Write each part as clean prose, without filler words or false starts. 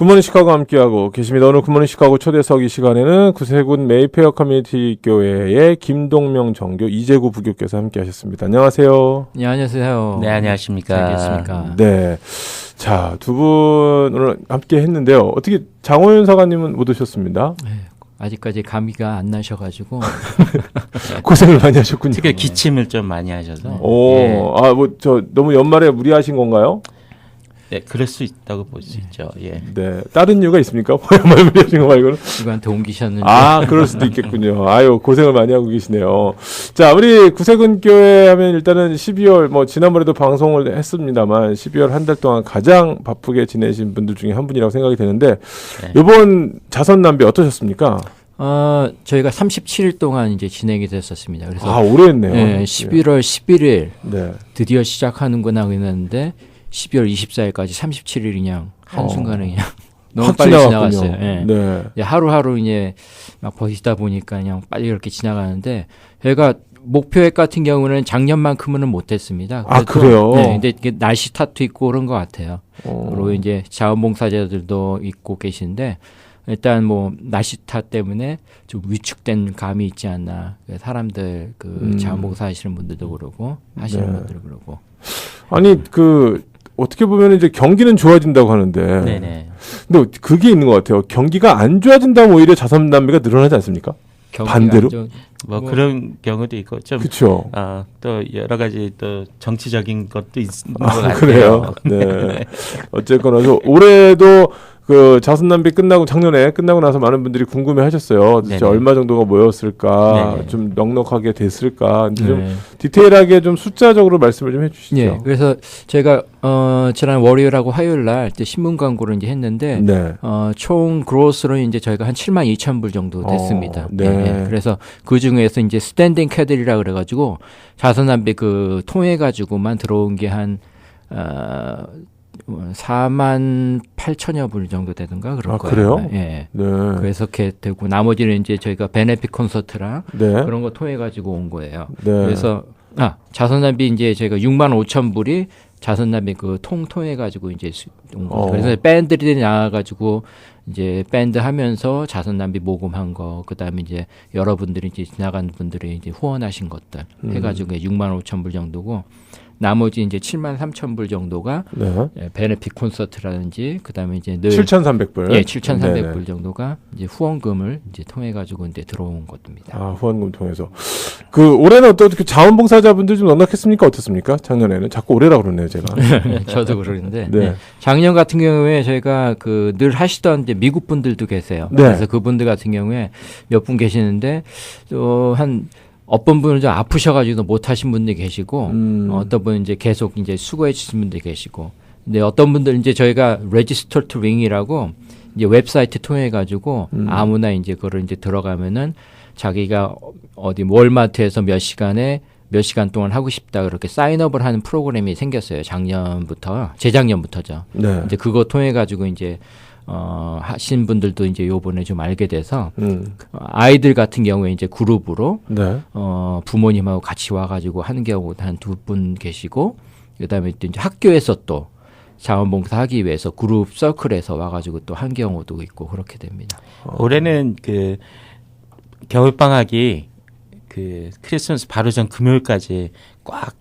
굿모닝 시카고 함께하고 계십니다. 오늘 굿모닝 시카고 초대석 이 시간에는 구세군 메이페어 커뮤니티 교회의 김동명 정교 이재구 부교께서 함께하셨습니다. 안녕하세요. 네, 안녕하세요. 네, 안녕하십니까. 잘 계십니까? 네. 자, 두 분 오늘 함께 했는데요. 어떻게 장호윤 사관님은 못 오셨습니다. 네, 아직까지 감기가 안 나셔가지고 고생을 많이 하셨군요. 특히 기침을 좀 많이 하셔서. 오, 예. 아, 뭐 저 너무 연말에 무리하신 건가요? 네, 그럴 수 있다고 볼 수 있죠. 예. 네. 다른 이유가 있습니까? 연말 무리하신 거 말고는? 누구한테 옮기셨는지. 아, 그럴 수도 있겠군요. 아유, 고생을 많이 하고 계시네요. 자, 우리 구세군 교회 하면 일단은 12월, 뭐, 지난번에도 방송을 했습니다만, 12월 한 달 동안 가장 바쁘게 지내신 분들 중에 한 분이라고 생각이 되는데, 네. 이번 자선남비 어떠셨습니까? 저희가 37일 동안 이제 진행이 됐었습니다. 그래서 아, 오래 했네요. 네, 11월 11일 네. 드디어 시작하는구나 그랬는데 12월 24일까지 37일 그냥 한순간에 그냥 너무 확 빨리 지나갔군요. 지나갔어요. 네. 네. 이제 하루하루 이제 막 버티다 보니까 그냥 빨리 이렇게 지나가는데 저희가 목표액 같은 경우는 작년만큼은 못했습니다. 아, 그래요? 네, 근데 이게 날씨 탓도 있고 그런 것 같아요. 어. 그리고 이제 자원봉사자들도 있고 계신데 일단 뭐 날씨 탓 때문에 좀 위축된 감이 있지 않나. 사람들 그 자원봉사 하시는 분들도 그러고 하시는 네. 분들도 그러고. 아니, 어떻게 보면 이제 경기는 좋아진다고 하는데, 네네. 근데 그게 있는 것 같아요. 경기가 안 좋아진다면 오히려 자선남비가 늘어나지 않습니까? 경기가 반대로? 안 좋은- 뭐 그런 경우도 있고 좀 그렇죠. 또 여러 가지 또 정치적인 것도 있는 것 같아요. 그래요. 네. 어쨌거나 올해도 그 자선남비 작년에 끝나고 나서 많은 분들이 궁금해하셨어요. 진짜 네네. 얼마 정도가 모였을까, 네네. 좀 넉넉하게 됐을까, 이제 좀 네. 디테일하게 좀 숫자적으로 말씀을 좀 해주시죠. 예. 그래서 제가 지난 월요일하고 화요일 날 신문 광고를 이제 했는데 네. 총 그로스로 이제 저희가 한 7만 2천 불 정도 됐습니다. 네. 예. 그래서 그 중에서 이제 스탠딩 캐들이라 그래가지고 자선남비 그 통해 가지고만 들어온 게 한 4만 8천여 불 정도 되던가 그럴 아, 거예요. 그래요? 예. 네. 그래서 이렇게 되고 나머지는 이제 저희가 베네핏 콘서트랑 네. 그런 거 통해 가지고 온 거예요. 네. 그래서 자선남비 이제 저희가 6만 5천 불이 자선남비 그 통해 가지고 이제 온 거죠. 그래서 밴드들이 나와 가지고 이제 밴드 하면서 자선남비 모금한 거, 그다음에 이제 여러분들이 이제 지나간 분들이 이제 후원하신 것들 해가지고 6만 5천 불 정도고. 나머지 이제 7만 3천 불 정도가 네. 베네핏 콘서트라든지 그다음에 이제 늘 7,300불. 예, 7,300불 네네. 정도가 이제 후원금을 이제 통해 가지고 이제 들어온 것입니다. 아, 후원금 통해서. 올해는 어떻게 자원봉사자분들 좀 넉넉했습니까? 어떻습니까? 작년에는. 자꾸 올해라고 그러네요, 제가. 저도 그러는데 네. 작년 같은 경우에 저희가 그 늘 하시던 이제 미국 분들도 계세요. 네. 그래서 그분들 같은 경우에 몇 분 계시는데 한 어떤 분은 좀 아프셔가지고 못 하신 분들이 계시고 어떤 분은 이제 계속 이제 수고해 주신 분들이 계시고 근데 어떤 분들 이제 저희가 Register to Ring이라고 이제 웹사이트 통해 가지고 아무나 이제 그거를 이제 들어가면은 자기가 어디 월마트에서 몇 시간 동안 하고 싶다 그렇게 사인업을 하는 프로그램이 생겼어요. 재작년부터죠. 네. 이제 그거 통해 가지고 이제 하신 분들도 이제 요번에 좀 알게 돼서 아이들 같은 경우에 이제 그룹으로 네. 부모님하고 같이 와가지고 하는 경우도 한 2분 계시고 그다음에 또 이제 학교에서 또 자원봉사 하기 위해서 그룹 서클에서 와가지고 또 한 경우도 있고 그렇게 됩니다. 올해는 그 겨울 방학이 그 크리스마스 바로 전 금요일까지 꽉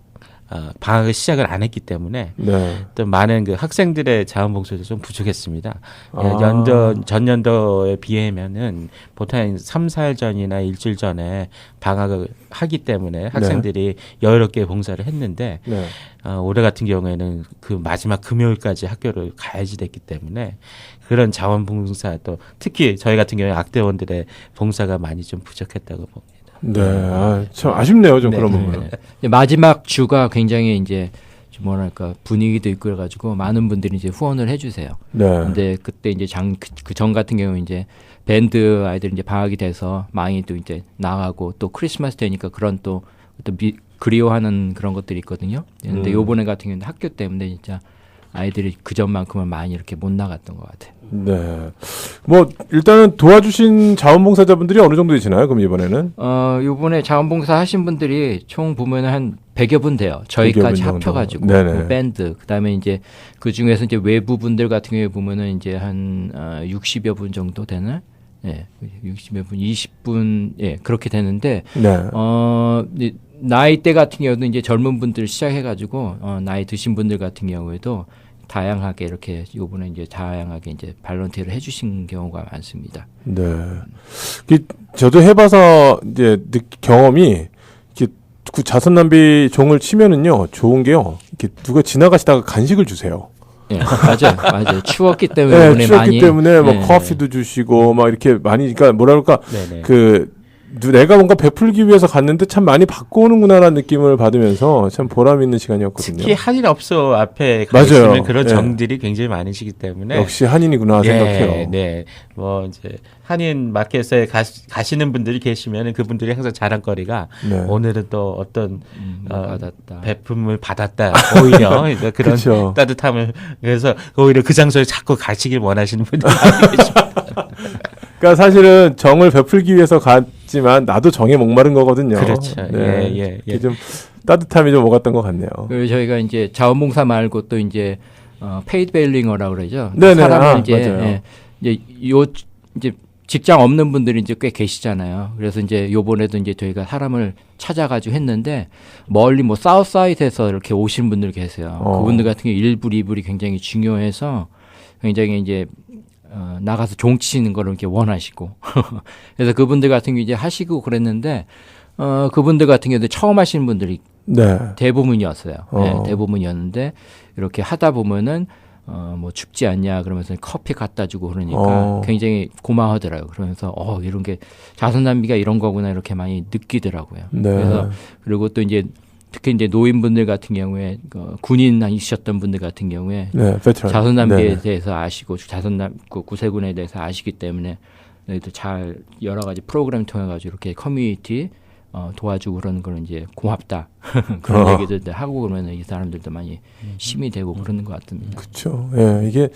방학을 시작을 안 했기 때문에 네. 또 많은 그 학생들의 자원봉사도 좀 부족했습니다. 아. 전년도에 비하면은 보통 한 3, 4일 전이나 일주일 전에 방학을 하기 때문에 학생들이 여유롭게 봉사를 했는데 네. 올해 같은 경우에는 그 마지막 금요일까지 학교를 가야지 됐기 때문에 그런 자원봉사 또 특히 저희 같은 경우에 악대원들의 봉사가 많이 좀 부족했다고 봅니다. 네. 아, 참 아쉽네요, 좀 그런 부분은. 이제 마지막 주가 굉장히 이제 좀 뭐랄까 분위기도 있고 그래가지고 많은 분들이 이제 후원을 해주세요. 네. 근데 그때 이제 그 전 같은 경우 이제 밴드 아이들이 이제 방학이 돼서 많이 또 이제 나가고 또 크리스마스 되니까 그런 또 그리워하는 그런 것들이 있거든요. 근데 요번에 같은 경우는 학교 때문에 진짜 아이들이 그 전만큼은 많이 이렇게 못 나갔던 것 같아요. 네. 뭐 일단은 도와주신 자원봉사자분들이 어느 정도 되시나요? 그럼 이번에는? 요번에 자원봉사 하신 분들이 총 보면 한 100여 분 돼요. 100여 저희까지 분 합쳐가지고 네네. 뭐 밴드 그다음에 이제 그 중에서 이제 외부 분들 같은 경우에 보면은 이제 한 60여 분 정도 되나? 예, 60여 분, 20분, 예, 그렇게 되는데 네. 이 나이대 같은 경우도 이제 젊은 분들 시작해가지고 나이 드신 분들 같은 경우에도 다양하게 이렇게 요번에 이제 다양하게 이제 발런티어를 해주신 경우가 많습니다. 네. 저도 해봐서 이제 경험이 이렇게 그 자선 낭비 종을 치면은요 좋은 게요. 이렇게 누가 지나가시다가 간식을 주세요. 예, 맞아요. 추웠기 때문에 네, 이번에 추웠기 많이 때문에 뭐 예. 커피도 주시고 막 이렇게 많이 그러니까 뭐라 그럴까 네네. 내가 뭔가 베풀기 위해서 갔는데 참 많이 받고 오는구나라는 느낌을 받으면서 참 보람 있는 시간이었거든요. 특히 한인업소 앞에 맞아요. 가시면 그런 예. 정들이 굉장히 많으시기 때문에 역시 한인이구나 생각해요. 네, 뭐 이제 한인 마켓에 가시는 분들이 계시면 그분들이 항상 자랑거리가 네. 오늘은 또 어떤 받았다. 배품을 받았다. 오히려 그런 그쵸. 따뜻함을 그래서 오히려 그 장소에 자꾸 가시길 원하시는 분들이 많이 계십니다. 그러니까 사실은 정을 베풀기 위해서 갔지만 나도 정에 목마른 거거든요. 그렇죠. 네. 예. 이게 좀 따뜻함이 좀 오갔던 것 같네요. 그리고 저희가 이제 자원봉사 말고 또 이제 페이드 베일링어라고 그러죠. 네네. 사람을 이제 맞아요. 이제 직장 없는 분들이 이제 꽤 계시잖아요. 그래서 이제 요번에도 이제 저희가 사람을 찾아가지고 했는데 멀리 뭐 사우스사이드에서 이렇게 오신 분들 계세요. 그분들 같은 경우 1불, 2불이 굉장히 중요해서 굉장히 이제 나가서 종치는 거를 이렇게 원하시고 그래서 그분들 같은 경우 이제 하시고 그랬는데 그분들 같은 경우도 처음 하시는 분들이 네. 대부분이었어요. 네, 대부분이었는데 이렇게 하다 보면은 뭐 춥지 않냐 그러면서 커피 갖다 주고 그러니까 굉장히 고마워하더라고요. 그러면서 이런 게 자선 낭비가 이런 거구나 이렇게 많이 느끼더라고요. 네. 그래서 그리고 또 이제 특히 이제 노인분들 같은 경우에 군인이셨던 분들 같은 경우에 네. 베테랑. 자선 낭비에 네. 대해서 아시고 구세군에 대해서 아시기 때문에 너희들 잘 여러 가지 프로그램 통해 가지고 이렇게 커뮤니티 도와주고 그러는 거는 이제 고맙다 그런 얘기들 하고 그러면 이 사람들도 많이 힘이 되고 그러는 것 같습니다. 그렇죠. 예, 이게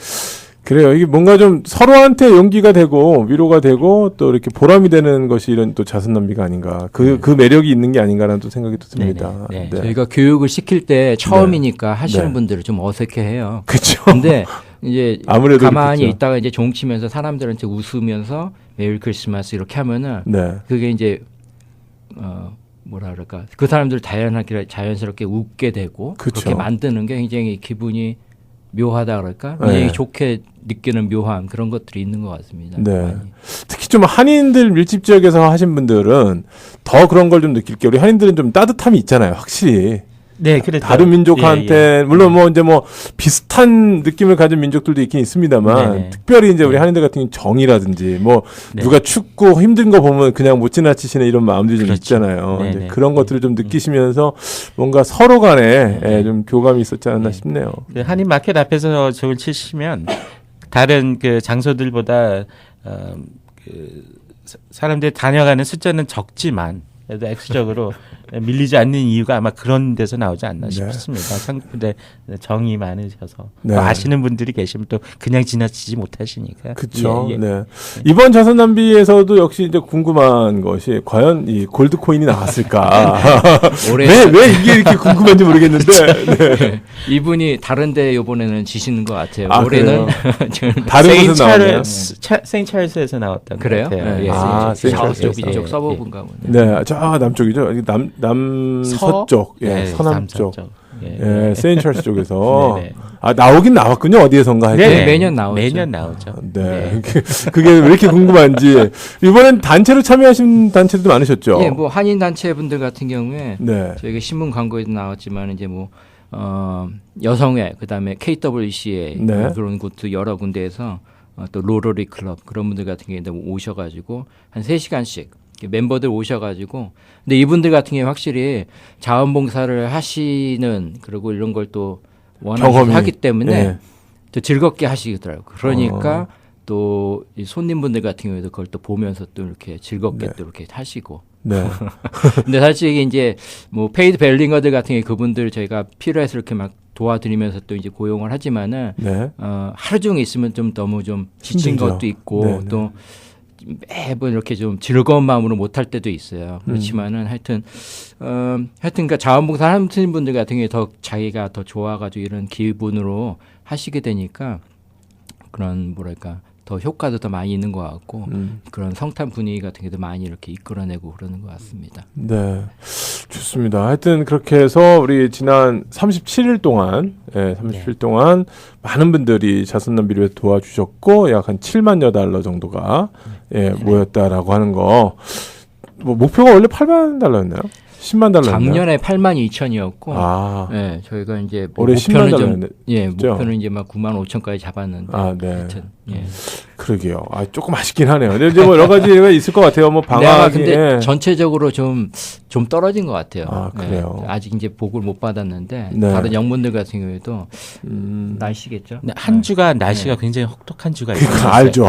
그래요. 이게 뭔가 좀 서로한테 용기가 되고 위로가 되고 또 이렇게 보람이 되는 것이 이런 또 자선 낭비가 아닌가. 그 매력이 있는 게 아닌가라는 또 생각이 또 듭니다. 네네. 네. 저희가 교육을 시킬 때 처음이니까 하시는 네. 분들은 좀 어색해해요. 그렇죠. 근데 이제 아무래도 가만히 그렇겠죠. 있다가 이제 종치면서 사람들한테 웃으면서 메리 크리스마스 이렇게 하면은 네. 그게 이제 뭐라 그럴까 그 사람들 자연스럽게 웃게 되고 그쵸. 그렇게 만드는 게 굉장히 기분이 묘하다 그럴까 네. 굉장히 좋게 느끼는 묘함 그런 것들이 있는 것 같습니다. 네. 많이. 특히 좀 한인들 밀집 지역에서 하신 분들은 더 그런 걸 좀 느낄 게 우리 한인들은 좀 따뜻함이 있잖아요. 확실히. 네, 그렇죠. 다른 민족한테 예, 예. 물론 뭐 이제 뭐 비슷한 느낌을 가진 민족들도 있긴 있습니다만 네네. 특별히 이제 우리 한인들 같은 경우는 정이라든지 뭐 네. 누가 춥고 힘든 거 보면 그냥 못 지나치시는 이런 마음들이 좀 그렇죠. 있잖아요. 네네. 이제 그런 것들을 좀 느끼시면서 뭔가 서로 간에 좀 교감이 있었지 않았나 싶네요. 그 한인 마켓 앞에서 저걸 치시면 다른 그 장소들보다 사람들이 다녀가는 숫자는 적지만 그래도 액수적으로 밀리지 않는 이유가 아마 그런 데서 나오지 않나 네. 싶습니다. 상품에 정이 많으셔서 네. 또 아시는 분들이 계시면 또 그냥 지나치지 못하시니까. 그렇죠. 예, 예. 네. 이번 자선 낭비에서도 역시 이제 궁금한 것이 과연 이 골드 코인이 나왔을까? 올해 왜 이게 이렇게 궁금한지 모르겠는데. 네. 이분이 다른데 이번에는 지시는 것 같아요. 아, 올해는 다른 곳에서 나왔나요? 세인찰스에서 나왔던 그래요? 것 같아요. 예. 아, 사우스쪽 세인찰스. 이쪽 예, 서버분가 보네. 네, 저 남쪽이죠. 여기 남서쪽, 예, 네, 서남쪽, 예. 예, 세인철스 쪽에서 네네. 나오긴 나왔군요. 어디에선가 할 때. 네, 매년 나오죠. 매년 나오죠. 네, 그게 왜 이렇게 궁금한지 이번엔 단체로 참여하신 단체들도 많으셨죠. 예, 뭐 한인 단체 분들 같은 경우에 네, 저희가 신문 광고에도 나왔지만 이제 뭐 여성회 그다음에 KWCA 네. 그런 곳도 여러 군데에서 또 로러리 클럽 그런 분들 같은 경우에 오셔가지고 한 3시간씩 멤버들 오셔가지고 근데 이분들 같은 경우에 확실히 자원봉사를 하시는 그리고 이런 걸 또 원하시 하기 때문에 예. 또 즐겁게 하시더라고요. 그러니까 또 이 손님분들 같은 경우에도 그걸 또 보면서 또 이렇게 즐겁게 네. 또 이렇게 하시고 네. 근데 사실 이게 이제 뭐 페이드 벨링어들 같은 게 그분들 저희가 필요해서 이렇게 막 도와드리면서 또 이제 고용을 하지만은 네. 하루 종일 있으면 좀 너무 좀 지친 힘들죠. 것도 있고 네네. 또 매번 이렇게 좀 즐거운 마음으로 못할 때도 있어요. 그렇지만은 하여튼 그러니까 자원봉사 하시는 분들 같은 경우에 더 자기가 더 좋아가지고 이런 기분으로 하시게 되니까 그런 뭐랄까 더 효과도 더 많이 있는 것 같고 그런 성탄 분위기 같은 게도 많이 이렇게 이끌어내고 그러는 것 같습니다. 네. 좋습니다. 하여튼 그렇게 해서 우리 지난 37일 동안, 37일 동안 많은 분들이 자선남비를 위해서 도와주셨고, 약 한 7만여 달러 정도가, 모였다라고 하는 거. 뭐, 목표가 원래 8만 달러였나요? 10만 달러였나요? 작년에 8만 2천이었고, 아. 네, 저희가 이제 올해 10만 달러였네. 목표는 이제 막 9만 5천까지 잡았는데, 아, 네. 하여튼, 그러게요. 아, 조금 아쉽긴 하네요. 근데 이제 뭐 여러 가지가 있을 것 같아요. 뭐 내가 방학이. 근데 전체적으로 좀 떨어진 것 같아요. 아, 그래요? 아직 이제 복을 못 받았는데 네. 다른 영문들 같은 경우에도 날씨겠죠. 한 주가 날씨가 굉장히 혹독한 주가 있어요. 그러니까 알죠.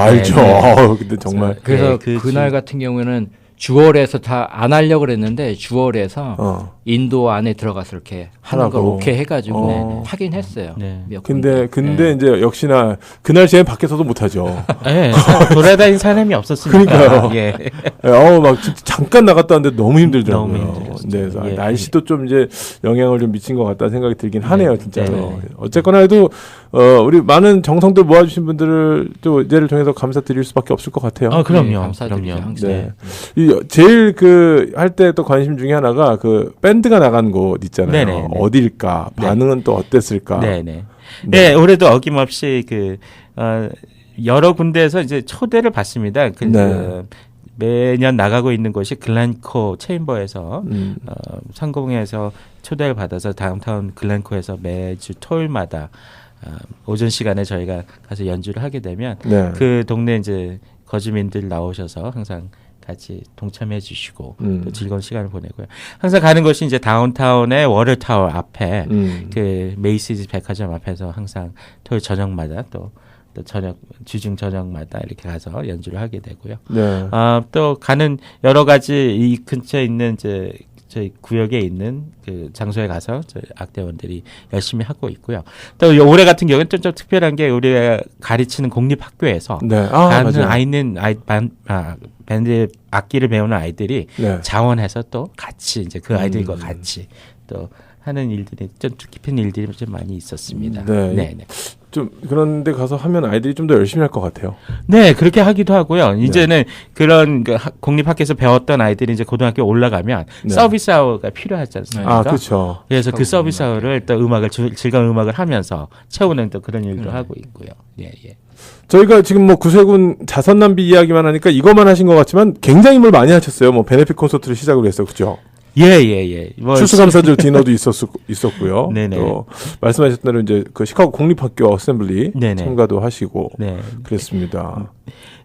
근데 정말. 그래서 그 그날 같은 경우에는 주월에서 다 안 하려고 그랬는데 주월에서 인도 안에 들어가서 이렇게 하는 걸 하라고. 오케이 해가지고 어. 하긴 했어요. 네. 몇 근데 군데. 이제 역시나 그 날씨엔 밖에서도 못하죠. 네, 돌아다니는 사람이 없었으니까. 그러니까요. 예. 막 진짜 잠깐 나갔다 왔는데 너무 힘들더라고요. 너무 힘들었어요. 네, 그래서 예. 날씨도 좀 이제 영향을 좀 미친 것 같다는 생각이 들긴 하네요, 진짜로. 네. 어쨌거나 해도 우리 많은 정성들 모아주신 분들을 또 이제를 통해서 감사드릴 수밖에 없을 것 같아요. 그럼요. 네, 감사드리죠, 그럼요. 항상. 네. 제일 할 때 또 관심 중에 하나가 그 밴드가 나간 곳 있잖아요. 네네. 어딜까? 반응은 또 어땠을까? 네네. 네, 올해도 어김없이 여러 군데에서 이제 초대를 받습니다. 네. 매년 나가고 있는 곳이 글렌코 체인버에서 상공에서 초대를 받아서 다운타운 글렌코에서 매주 토요일마다 오전 시간에 저희가 가서 연주를 하게 되면 네. 그 동네 이제 거주민들 나오셔서 항상 같이 동참해 주시고 또 즐거운 시간을 보내고요. 항상 가는 곳이 이제 다운타운의 워터타워 앞에 그 메이시즈 백화점 앞에서 항상 토요일 저녁마다 또 저녁 주중 저녁마다 이렇게 가서 연주를 하게 되고요. 네. 또 가는 여러 가지 이 근처에 있는 이제 저희 구역에 있는 그 장소에 가서 저희 악대원들이 열심히 하고 있고요. 또 올해 같은 경우는 좀 특별한 게 우리가 가르치는 공립학교에서 네. 가는 맞아요. 밴드 악기를 배우는 아이들이 네. 자원해서 또 같이 이제 그 아이들과 같이 또 하는 일들이 좀 뜻깊은 일들이 좀 많이 있었습니다. 네. 네. 좀 그런데 가서 하면 아이들이 좀 더 열심히 할 것 같아요. 네, 그렇게 하기도 하고요. 이제는 그런 공립학교에서 배웠던 아이들이 이제 고등학교 올라가면 네. 서비스 아워가 필요하지 않습니까? 그렇죠. 그래서 그 서비스 아워를 또 즐거운 음악을 하면서 채우는 또 그런 일도 하고 있고요. 예. 저희가 지금 뭐 구세군 자선남비 이야기만 하니까 이것만 하신 것 같지만 굉장히 뭘 많이 하셨어요. 뭐 베네핏 콘서트를 시작으로 했어, 그죠? 예. 추수감사절 디너도 있었고요. 네네. 또 말씀하셨던 대로 이제 그 시카고 공립학교 어셈블리 네네. 참가도 하시고 네. 그랬습니다.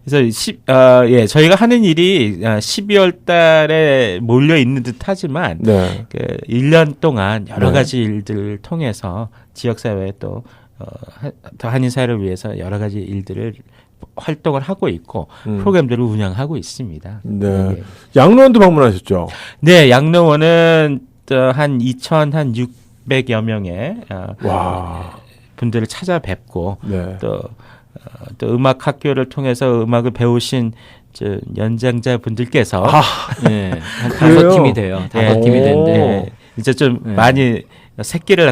그래서 저희가 하는 일이 12월 달에 몰려 있는 듯 하지만 네. 1년 동안 여러 네. 가지 일들을 통해서 지역 사회에 또 한인 사회를 위해서 여러 가지 일들을 활동을 하고 있고 프로그램들을 운영하고 있습니다. 네. 예. 양로원도 방문하셨죠? 네, 양로원은 한 2,600여 명의 와. 분들을 찾아뵙고 네. 또 음악 학교를 통해서 음악을 배우신 연장자 분들께서 네, 한 5팀이 돼요. 5팀이 되는데 이제 좀 많이 새끼를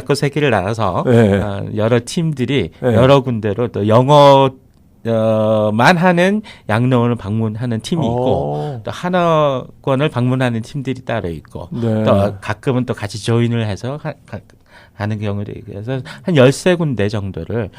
낳아서 네. 여러 팀들이 네. 여러 군데로 또 영어만 하는 양로원을 방문하는 팀이 있고 또 한어권을 방문하는 팀들이 따로 있고 네. 또 가끔은 또 같이 조인을 해서 하는 경우들이 그래서 한 13군데 정도를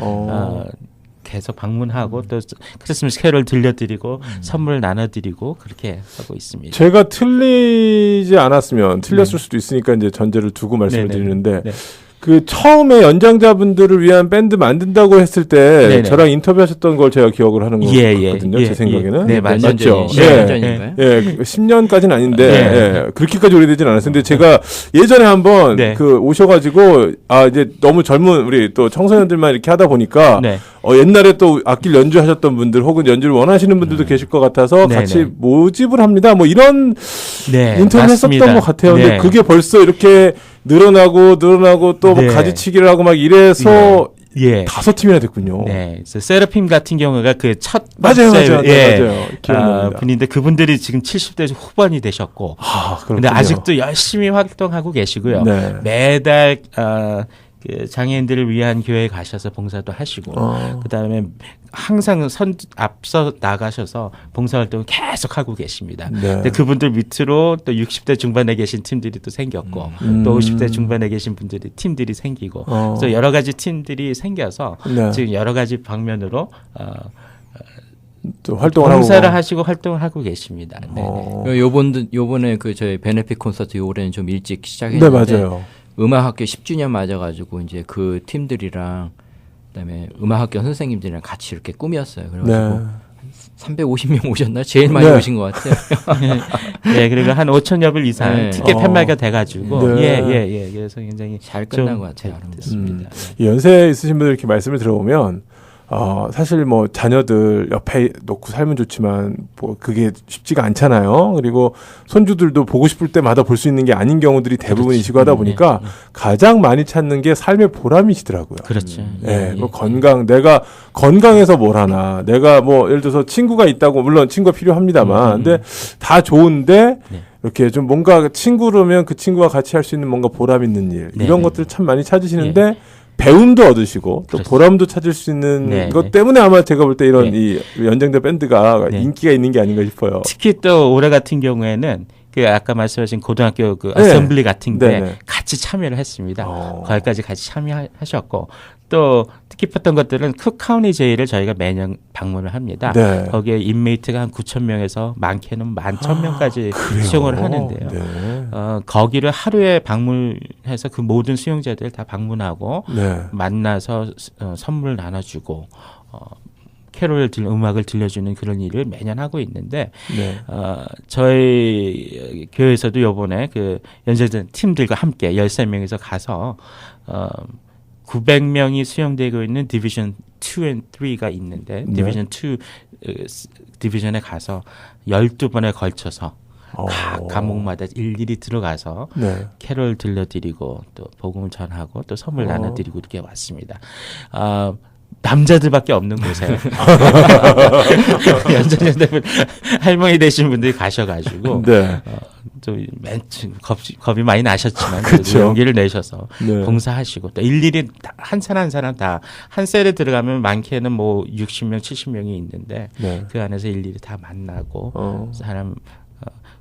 계속 방문하고 또 크리스마스 캐롤 들려드리고 선물 나눠드리고 그렇게 하고 있습니다. 제가 틀리지 않았으면 틀렸을 수도 있으니까 이제 전제를 두고 말씀을 네네. 드리는데 네. 그 처음에 연장자분들을 위한 밴드 만든다고 했을 때 네네. 저랑 인터뷰하셨던 걸 제가 기억을 하는 거거든요. 제 생각에는. 네, 몇 년 맞죠. 전이 10년 전인가요? 예, 10년까지는 아닌데 네. 예, 그렇게까지 오래되진 않았어요. 근데 제가 예전에 한번 네. 그 오셔가지고 이제 너무 젊은 우리 또 청소년들만 이렇게 하다 보니까 네. 옛날에 또 악기를 연주하셨던 분들 혹은 연주를 원하시는 분들도 계실 것 같아서 네, 같이 네. 모집을 합니다. 뭐 이런 네, 인터뷰 맞습니다. 했었던 것 같아요. 근데 네. 그게 벌써 이렇게 늘어나고 또 뭐 네. 가지치기를 하고 막 이래서 예. 5팀이나 됐군요. 네, 그래서 세라핌 같은 경우가 그 첫 맞아요. 예, 맞아요. 기억납니다. 분인데 그분들이 지금 70대 후반이 되셨고, 근데 그렇군요. 아직도 열심히 활동하고 계시고요. 네. 매달 그 장애인들을 위한 교회에 가셔서 봉사도 하시고, 그다음에 항상 앞서 나가셔서 봉사활동을 계속 하고 계십니다. 네. 근데 그분들 밑으로 또 60대 중반에 계신 팀들이 또 생겼고, 또 50대 중반에 계신 분들이 팀들이 생기고, 그래서 여러 가지 팀들이 생겨서 네. 지금 여러 가지 방면으로 또 활동을 봉사를 하고. 하시고 활동을 하고 계십니다. 네. 요번에 그 저희 베네핏 콘서트 올해는 좀 일찍 네, 시작했는데 맞아요. 음악학교 10주년 맞아가지고 이제 그 팀들이랑 그다음에 음악학교 선생님들이랑 같이 이렇게 꾸몄어요. 그래가지고 네. 350명 오셨나? 제일 많이 네. 오신 것 같아요. 네, 그리고 한 5,000여 불 이상 네. 티켓 판매가 돼가지고, 네. 그래서 굉장히 잘 끝난 좀 것 같아요. 잘 됐습니다. 이 연세 있으신 분들 이렇게 말씀을 들어보면 사실 뭐 자녀들 옆에 놓고 살면 좋지만 뭐 그게 쉽지가 않잖아요. 그리고 손주들도 보고 싶을 때마다 볼 수 있는 게 아닌 경우들이 대부분이시고 하다 보니까 가장 많이 찾는 게 삶의 보람이시더라고요. 그렇죠. 예, 뭐 건강, 내가 건강해서 뭘 하나, 내가 뭐 예를 들어서 친구가 있다고, 물론 친구가 필요합니다만, 근데 다 좋은데, 네. 이렇게 좀 뭔가 친구라면 그 친구와 같이 할 수 있는 뭔가 보람 있는 일, 네, 이런 네. 것들 참 많이 찾으시는데, 배움도 얻으시고, 또 그렇죠. 보람도 찾을 수 있는 네, 것 네. 때문에 아마 제가 볼 때 이런 네. 이 연장자 밴드가 네. 인기가 있는 게 아닌가 싶어요. 특히 또 올해 같은 경우에는 그 아까 말씀하신 고등학교 그 네. 어셈블리 같은데 네, 네. 같이 참여를 했습니다. 거기까지 같이 참여하셨고 또 뜻깊었던 것들은 쿡 카운티 제일을 저희가 매년 방문을 합니다. 네. 거기에 인메이트가 한 9,000명에서 많게는 11,000명까지 그래요? 수용을 하는데요. 네. 거기를 하루에 방문해서 그 모든 수용자들 다 방문하고 네. 만나서 선물 나눠주고 캐롤 음악을 들려주는 그런 일을 매년 하고 있는데 네. 저희 교회에서도 요번에 그 연세대 팀들과 함께 13명에서 가서 900명이 수용되고 있는 디비전 2 and 3가 있는데 네. 디비전 2 디비전에 가서 12번에 걸쳐서 각 과목마다 일일이 들어가서 네. 캐롤 들려드리고 또 복음을 전하고 또 선물 나눠드리고 이렇게 왔습니다. 남자들밖에 없는 곳에 연장자분 할머니 되신 분들이 가셔가지고 네. 또맨 겁이 많이 나셨지만 그쵸. 용기를 내셔서 네. 봉사하시고 또 일일이 한 사람 한 사람 다 한 셀에 들어가면 많게는 뭐 60명 70명이 있는데 네. 그 안에서 일일이 다 만나고 사람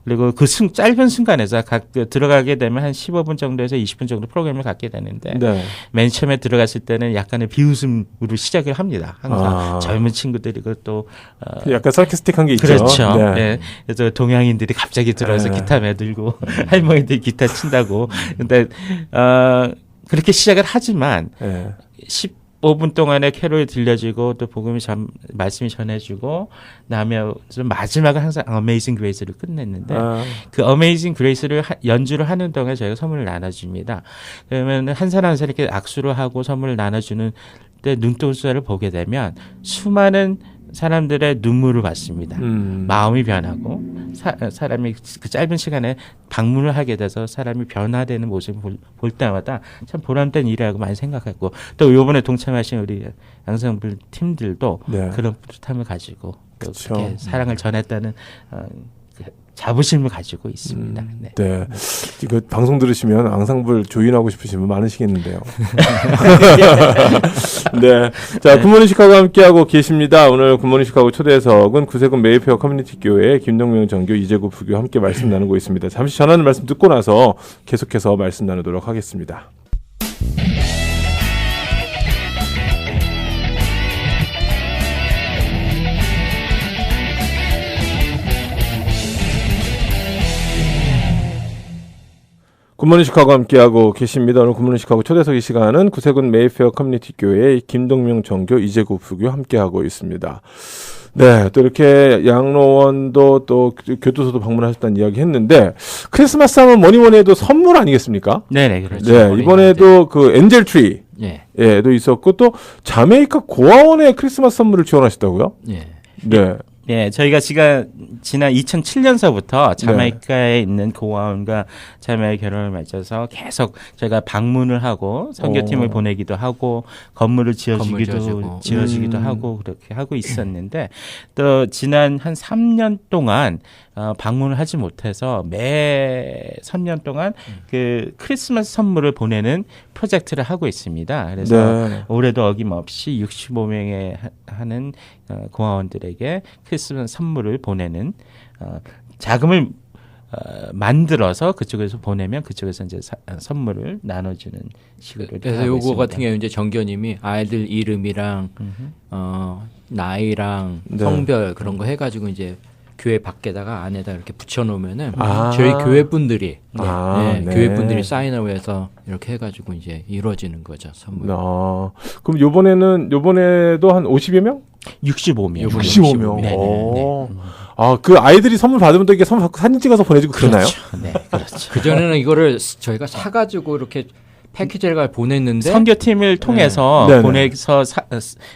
그리고 그 짧은 순간에서 들어가게 되면 한 15분 정도에서 20분 정도 프로그램을 갖게 되는데 네. 맨 처음에 들어갔을 때는 약간의 비웃음으로 시작을 합니다. 항상 젊은 친구들이고 또 약간 sarcastic한 게 있죠. 그렇죠. 네. 네. 그래서 동양인들이 갑자기 들어와서 네. 기타 매들고 할머니들이 기타 친다고. 근데 그렇게 시작을 하지만 네. 15분 동안에 캐롤이 들려지고 또 복음이 말씀이 전해지고 나면 마지막은 항상 Amazing Grace를 끝냈는데 그 Amazing Grace를 연주를 하는 동안 저희가 선물을 나눠줍니다. 그러면 한 사람 한 사람 이렇게 악수를 하고 선물을 나눠주는 때 눈동자를 보게 되면 수많은 사람들의 눈물을 받습니다. 마음이 변하고 사람이 그 짧은 시간에 방문을 하게 돼서 사람이 변화되는 모습을 볼 때마다 참 보람된 일이라고 많이 생각했고 또 이번에 동참하신 우리 양성불 팀들도 네. 그런 뿌듯함을 가지고 또 그쵸. 그렇게 사랑을 전했다는 자부심을 가지고 있습니다. 네. 네. 이거 방송 들으시면 앙상블 조인하고 싶으신 분 많으시겠는데요. 네. 자, 굿모닝 시카고 함께하고 계십니다. 오늘 굿모닝 시카고 초대석은 구세군 메이페어 커뮤니티 교회 김동명 정교 이재구 부교 함께 말씀 나누고 있습니다. 잠시 전하는 말씀 듣고 나서 계속해서 말씀 나누도록 하겠습니다. 굿모닝 시카고 함께하고 계십니다. 오늘 굿모닝 시카고 초대석 이 시간은 구세군 메이페어 커뮤니티 교회 김동명 정교 이재구 부교 함께하고 있습니다. 네, 또 이렇게 양로원도 또 교도소도 방문하셨다는 이야기 했는데 크리스마스 하면 뭐니 해도 선물 아니겠습니까? 네네, 그렇죠. 네, 이번에도 그 엔젤 트리 예. 도 있었고 또 자메이카 고아원에 크리스마스 선물을 지원하셨다고요? 예. 네. 네, 저희가 지난 2007년서부터 자메이카에 있는 고아원과 자메이카 결혼을 맺어서 계속 저희가 방문을 하고 선교팀을 보내기도 하고 건물을 지어주기도 하고 그렇게 하고 있었는데 또 지난 한 3년 동안 방문을 하지 못해서 매 3년 동안 그 크리스마스 선물을 보내는 프로젝트를 하고 있습니다. 그래서 네. 올해도 어김없이 65명의 하는 고아원들에게 크리스마스 선물을 보내는 자금을 만들어서 그쪽에서 보내면 그쪽에서 이제 선물을 나눠주는 식으로. 그래서 요거 같은 경우 이제 정교님이 아이들 이름이랑 나이랑 네. 성별 그런 거 해가지고 이제 교회 밖에다가 안에다 이렇게 붙여놓으면은 아. 저희 교회 분들이 네. 교회 분들이 사인을 해서 이렇게 해가지고 이제 이루어지는 거죠 선물. 그럼 요번에도 한 50여 명? 65명. 65명. 네, 네. 그 아이들이 선물 받으면 또 이게 선물 받고 사진 찍어서 보내주고 그러나요? 네, 그렇죠. 그전에는 이거를 저희가 사가지고 이렇게 패키지를 보냈는데 선교팀을 통해서 네. 보내서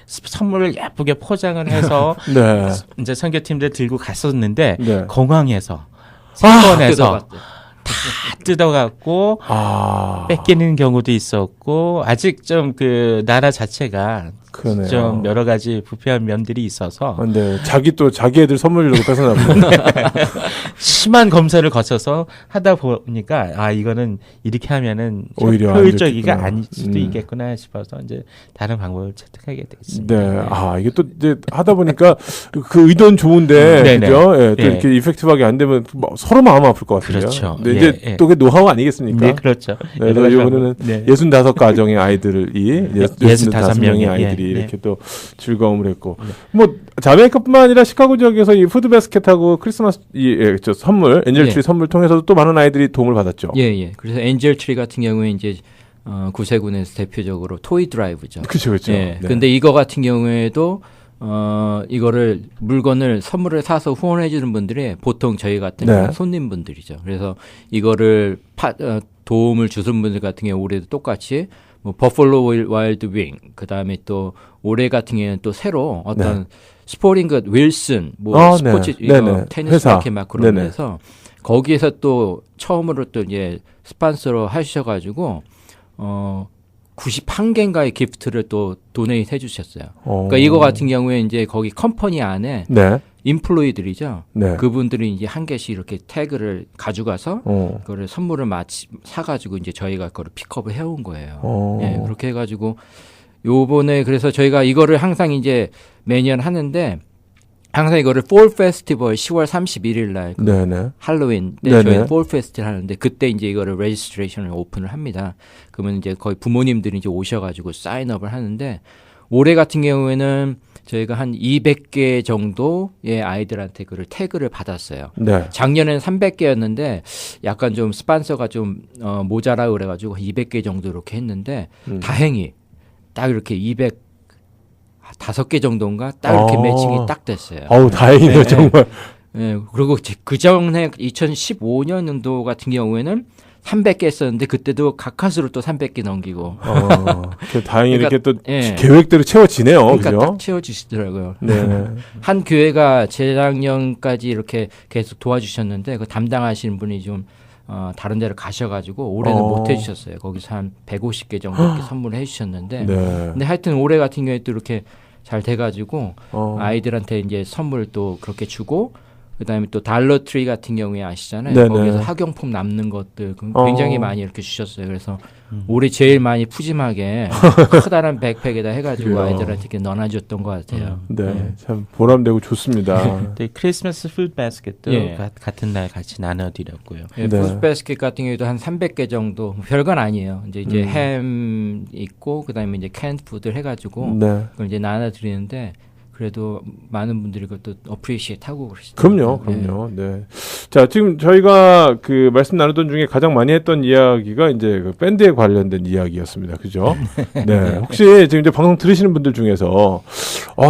선물을 예쁘게 포장을 해서 네. 이제 선교팀들 들고 갔었는데 네. 공항에서 세번에서 뜯어갔대. 다 뜯어갖고 뺏기는 경우도 있었고 아직 좀 그 나라 자체가 그러네요. 좀 여러 가지 부패한 면들이 있어서 네. 자기 애들 선물 주려고 뺏어나 보네. 심한 검사를 거쳐서 하다 보니까 이거는 이렇게 하면은 오히려 안 효율적이가 좋겠구나. 아닐 수도 있겠구나 싶어서 이제 다른 방법을 채택하게 됐습니다. 네. 이게 또 이제 하다 보니까 그 의도는 좋은데 네네. 그죠? 예, 또 예. 이렇게 이펙티브하게 안 되면 서로 마음 아플 것 같아요. 그렇죠. 근데 이제 예. 또 그 노하우 아니겠습니까? 네, 그렇죠. 네, 여러 가지 이번에는 방법. 네. 65가정의 아이들이 65명의 아이들이 네. 이렇게 또 즐거움을 했고 뭐 자메이카뿐만 아니라 시카고 지역에서 이 푸드바스켓하고 크리스마스 저 선물 엔젤트리 선물 통해서도 또 많은 아이들이 도움을 받았죠. 예. 그래서 엔젤 트리 같은 경우에 이제 구세군에서 대표적으로 토이 드라이브죠. 그렇죠. 예. 네. 근데 이거 같은 경우에도 이거를 물건을 선물을 사서 후원해 주는 분들이 보통 저희 같은 경우 손님분들이죠. 그래서 이거를 도움을 주신 분들 같은 경우 올해도 똑같이 뭐 버펄로 와일드 윙 그다음에 또 올해 같은 경우에는 또 새로 어떤 스포링그 윌슨 뭐 스포츠 이거 테니스 라켓 막 그런 데서 거기에서 또 처음으로 또 이제 스폰서로 하셔 가지고 91개인가의 기프트를 또 도네이트 해주셨어요. 그러니까 이거 같은 경우에 이제 거기 컴퍼니 안에 인플로이들이죠. 그분들이 이제 한 개씩 이렇게 태그를 가져가서 그거를 선물을 사가지고 이제 저희가 그거를 픽업을 해온 거예요. 예, 그렇게 해가지고 요번에 그래서 저희가 이거를 항상 이제 매년 하는데 항상 이거를 폴 페스티벌 10월 31일 날 할로윈 때 저희는 폴 페스티벌 하는데 그때 이제 이거를 레지스트레이션을 오픈을 합니다. 그러면 이제 거의 부모님들이 이제 오셔가지고 사인업을 하는데 올해 같은 경우에는 저희가 한 200개 정도의 아이들한테 그를 태그를 받았어요. 작년에는 300개였는데 약간 좀 스폰서가 좀 모자라 그래가지고 200개 정도 이렇게 했는데 다행히 딱 이렇게 5개 정도인가 딱 이렇게 매칭이 딱 됐어요. 다행이네요, 정말. 네, 그리고 그 전에 2015년도 같은 경우에는 300개 했었는데 그때도 가까스로 또 300개 넘기고. 다행히 그러니까, 이렇게 또 계획대로 채워지네요. 그러니까 그죠? 딱 채워주시더라고요. 한 교회가 재작년까지 이렇게 계속 도와주셨는데 그 담당하시는 분이 좀 다른 데를 가셔가지고 올해는 못 해주셨어요. 거기서 한 150개 정도 이렇게 선물을 해주셨는데, 근데 하여튼 올해 같은 경우에 또 이렇게 잘 돼가지고 아이들한테 이제 선물 또 그렇게 주고, 그다음에 또 달러트리 같은 경우에 아시잖아요. 거기서 학용품 남는 것들 굉장히 많이 이렇게 주셨어요. 그래서 올해 제일 많이 푸짐하게 커다란 백팩에다 해가지고 아이들한테 이렇게 넣어줬던 것 같아요. 참 보람되고 좋습니다. 크리스마스 푸드 바스켓도 같은 날 같이 나눠드렸고요. 푸드 바스켓 같은 경우에도 한 300개 정도, 별건 아니에요. 이제 햄 있고 그다음에 이제 캔 푸드 해가지고 그걸 이제 나눠드리는데 그래도 많은 분들이 그것도 어프리시에이트 하고 그러시더라고요. 그럼요. 네. 자, 지금 저희가 그 말씀 나누던 중에 가장 많이 했던 이야기가 이제 그 밴드에 관련된 이야기였습니다. 그죠? 네. 혹시 지금 이제 방송 들으시는 분들 중에서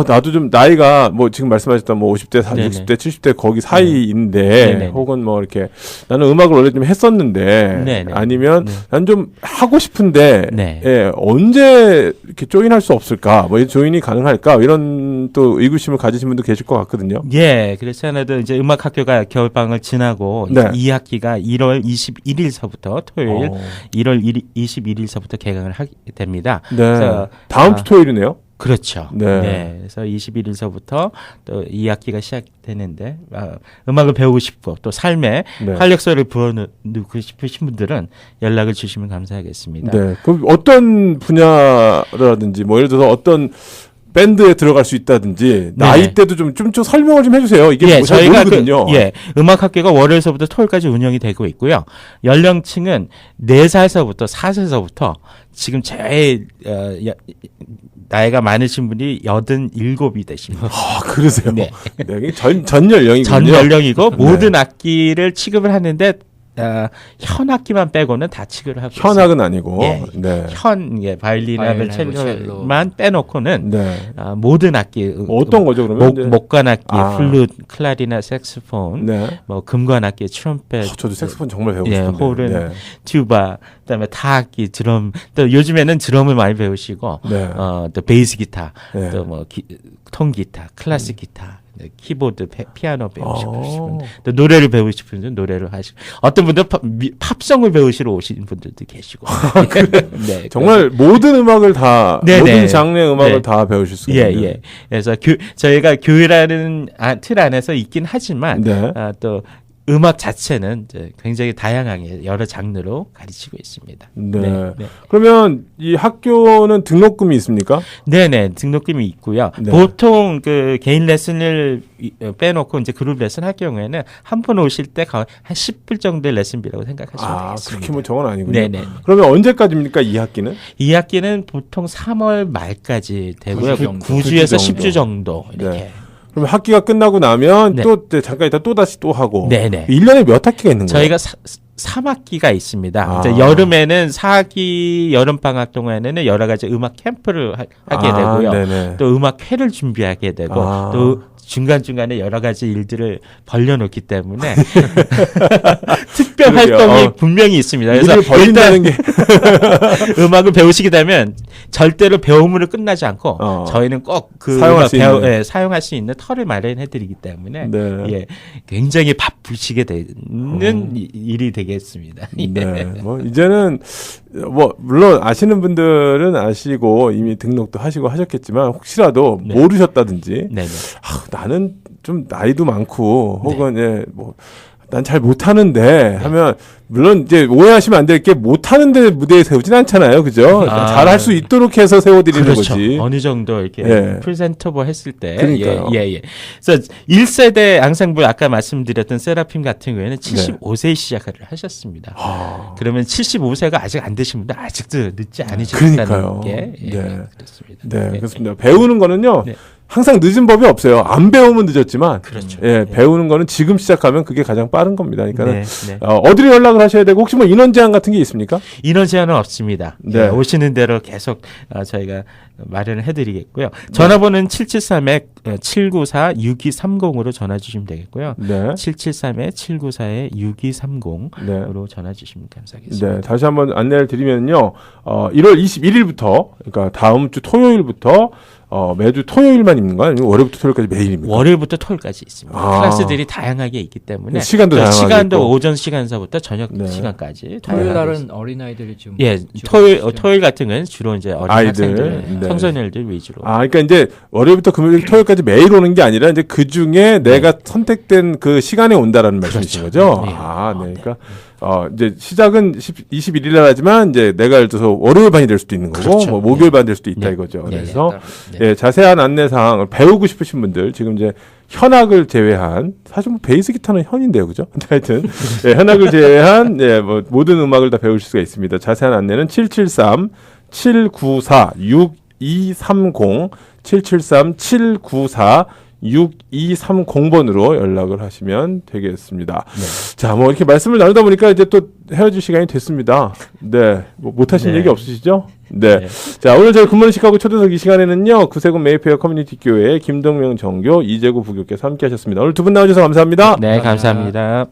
나도 좀 나이가 뭐 지금 말씀하셨던 뭐 50대, 60대, 70대 거기 사이인데 혹은 뭐 이렇게 나는 음악을 원래 좀 했었는데 아니면 난 좀 하고 싶은데 예, 언제 이렇게 조인할 수 없을까? 뭐 조인이 가능할까? 이런 또 의구심을 가지신 분도 계실 것 같거든요. 예, 그렇지 않아도 이제 음악학교가 겨울방을 지나고 네. 2학기가 1월 21일서부터 토요일 1월 21일서부터 개강을 하게 됩니다. 네. 그래서 다음 주 토요일이네요. 그렇죠. 네. 그래서 21일서부터 또 2학기가 시작되는데 음악을 배우고 싶고 또 삶에 활력소를 부어넣고 싶으신 분들은 연락을 주시면 감사하겠습니다. 네. 그럼 어떤 분야라든지 뭐 예를 들어서 어떤 밴드에 들어갈 수 있다든지 나이대도 좀 설명을 좀 해주세요. 이게 뭐 잘 모르거든요. 음악학교가 월요일서부터 토요일까지 운영이 되고 있고요. 연령층은 4살서부터 4세서부터 지금 제일 나이가 많으신 분이 87이 되십니다. 그러세요? 네. 네. 전 연령이군요. 전 연령이고 모든 악기를 취급을 하는데 현 악기만 빼고는 다 취급을 하고 있어요. 현악은 아니고 바이올린이나 첼로만 빼놓고는 모든 악기 어떤 거죠 그러면? 목관 악기, 플루트, 클라리넷, 색소폰, 뭐 금관 악기, 트럼펫. 저도 색소폰 정말 배우고 싶은데. 호른, 튜바, 그다음에 타악기, 드럼. 또 요즘에는 드럼을 많이 배우시고 또 베이스 기타, 또 뭐 통기타, 클래식 기타. 키보드, 피아노 배우시고 싶은 또 노래를 배우고 싶은 분들은 노래를 하시고 어떤 분들은 팝송을 배우시러 오시는 분들도 계시고 정말 모든 음악을 다 모든 장르의 음악을 다 배우실 수 있는 그래서 저희가 교회라는 틀 안에서 있긴 하지만 또 음악 자체는 이제 굉장히 다양하게 여러 장르로 가르치고 있습니다. 그러면 이 학교는 등록금이 있습니까? 네네, 등록금이 있고요. 보통 그 개인 레슨을 빼놓고 이제 그룹 레슨 할 경우에는 한 번 오실 때 한 10불 정도의 레슨비라고 생각하시면 되겠습니다. 그렇게 뭐 정은 아니군요. 네네. 그러면 언제까지입니까, 이 학기는? 이 학기는 보통 3월 말까지 되고요. 9주에서 10주 정도 이렇게. 그럼 학기가 끝나고 나면 또 잠깐 있다 또 다시 또 하고. 1년에 몇 학기가 있는 거예요? 저희가 3학기가 있습니다. 이제 여름에는 4학기 여름방학 동안에는 여러 가지 음악 캠프를 하게 되고요. 또 음악회를 준비하게 되고 또 중간중간에 여러 가지 일들을 벌려놓기 때문에 특별 활동이 분명히 있습니다. 그래서 벌린다는 게 음악을 배우시게 되면 절대로 배움으로 끝나지 않고 저희는 꼭 그 사용할 수 있는 털을 마련해드리기 때문에 굉장히 바쁘시게 되는 일이 되겠습니다. 뭐 이제는 뭐 물론 아시는 분들은 아시고 이미 등록도 하시고 하셨겠지만 혹시라도 모르셨다든지 나는 좀 나이도 많고 혹은 뭐 난 잘 못하는데 하면 물론 이제 오해하시면 안 될 게 못하는데 무대에 세우진 않잖아요, 그죠? 잘할 수 있도록 해서 세워드리는 거지. 어느 정도 이렇게 프레젠터블 했을 때. 그러니까요. 그래서 1세대 앙상블 아까 말씀드렸던 세라핌 같은 경우에는 75세에 시작을 하셨습니다. 그러면 75세가 아직 안 되신 분들 아직도 늦지 않으셨다는 게 그렇습니다. 그렇습니다. 배우는 거는요. 항상 늦은 법이 없어요. 안 배우면 늦었지만, 배우는 거는 지금 시작하면 그게 가장 빠른 겁니다. 그러니까 어디로 연락을 하셔야 되고 혹시 뭐 인원 제한 같은 게 있습니까? 인원 제한은 없습니다. 오시는 대로 계속 저희가 마련을 해드리겠고요. 전화번호는 773-794-6230으로 전화 주시면 되겠고요. 773-794-6230으로 전화 주시면 감사하겠습니다. 다시 한번 안내를 드리면요. 1월 21일부터 그러니까 다음 주 토요일부터 매주 토요일만 있는가요? 아니면 월요일부터 토요일까지 매일입니까? 월요일부터 토요일까지 있습니다. 클래스들이 다양하게 있기 때문에 시간도 다양하게 시간도 오전 시간서부터 저녁 시간까지. 토요일 날은 어린아이들이 좀 토요일 같은 건 주로 이제 어린 학생들, 청소년들 위주로. 그러니까 이제 월요일부터 금요일, 토요일까지 매일 오는 게 아니라 이제 그 중에 내가 선택된 그 시간에 온다라는 말씀이신 거죠? 그러니까. 이제 시작은 21일 날 하지만 이제 내가 예를 들어서 월요일 반이 될 수도 있는 거고 뭐 목요일 반이 될 수도 있다 이거죠. 그래서 자세한 안내사항을 배우고 싶으신 분들 지금 이제 현악을 제외한 사실 뭐 베이스 기타는 현인데요, 그죠? 근데 하여튼 현악을 제외한 뭐 모든 음악을 다 배우실 수가 있습니다. 자세한 안내는 773-794-6230 6230-773-794-6230번으로 연락을 하시면 되겠습니다. 네. 자, 뭐 이렇게 말씀을 나누다 보니까 이제 또 헤어질 시간이 됐습니다. 네. 뭐 못하신 네. 얘기 없으시죠? 네. 네. 자, 오늘 저희 굿모닝 시카고 초대석 이 시간에는요, 구세군 메이페어 커뮤니티 교회 김동명 정교, 이재구 부교께서 함께 하셨습니다. 오늘 두 분 나와주셔서 감사합니다. 네, 감사합니다.